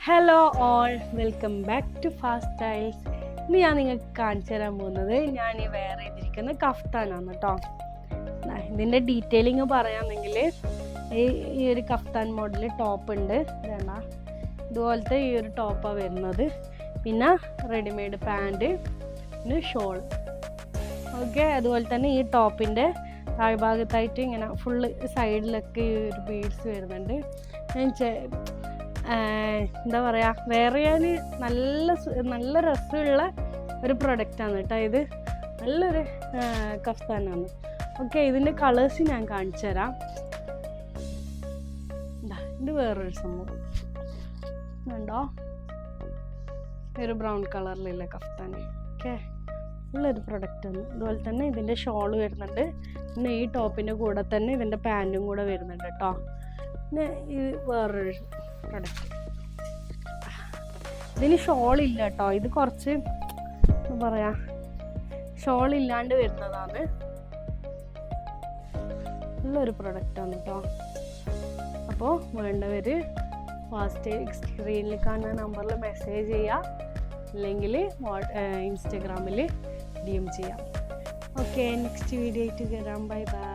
Hello all, welcome back to fast styles. ഇന്ന് ഞാൻ നിങ്ങൾക്ക് കാണിച്ചു തരാൻ പോകുന്നത് ഞാൻ ഈ വെയർ ചെയ്തിരിക്കുന്ന കഫ്താനാണ് കേട്ടോ. ഇതിൻ്റെ ഡീറ്റെയിലിങ് പറയുകയാണെങ്കിൽ ഈ ഒരു കഫ്താൻ മോഡൽ ടോപ്പ് ഉണ്ട്, ഇതാണ് ഇതുപോലത്തെ ഈ ഒരു ടോപ്പാണ് വരുന്നത്. പിന്നെ റെഡിമെയ്ഡ് പാൻറ്, പിന്നെ ഷോൾ. ഓക്കെ, അതുപോലെ തന്നെ ഈ ടോപ്പിൻ്റെ താഴ്ഭാഗത്തായിട്ട് ഇങ്ങനെ ഫുള്ള് സൈഡിലൊക്കെ ഈ ഒരു ബീഡ്സ് വരുന്നുണ്ട്. എന്താ പറയുക, വേറെ ഞാൻ നല്ല രസമുള്ള ഒരു പ്രൊഡക്റ്റാണ് കേട്ടോ. ഇത് നല്ലൊരു കഫ്താനാണ്. ഓക്കെ, ഇതിൻ്റെ കളേഴ്സ് ഞാൻ കാണിച്ചു തരാം. ഇത് വേറൊരു സംഭവം ഉണ്ടോ, ഒരു ബ്രൗൺ കളറിലുള്ള കഫ്താൻ. ഓക്കെ, നല്ലൊരു പ്രൊഡക്റ്റാണ്. അതുപോലെ തന്നെ ഇതിൻ്റെ ഷോൾ വരുന്നുണ്ട്. പിന്നെ ഈ ടോപ്പിൻ്റെ കൂടെ തന്നെ ഇതിൻ്റെ പാൻറ്റും കൂടെ വരുന്നുണ്ട് കേട്ടോ. പിന്നെ ഇത് വേറൊരു പ്രൊഡക്റ്റ്. ഇതിന് ഷോളില്ല കേട്ടോ, ഇത് കുറച്ച് എന്താ പറയുക, ഷോളില്ലാണ്ട് വരുന്നതാണ്. നല്ലൊരു പ്രൊഡക്റ്റാണ് കേട്ടോ. അപ്പോൾ വേണ്ടവർ ഫാസ്റ്റ് സ്ക്രീനിൽ കാണുന്ന നമ്പറിൽ മെസ്സേജ് ചെയ്യുക, അല്ലെങ്കിൽ ഇൻസ്റ്റഗ്രാമിൽ DM ചെയ്യാം. ഓക്കെ, നെക്സ്റ്റ് വീഡിയോ ആയിട്ട് വരാം. Bye bye.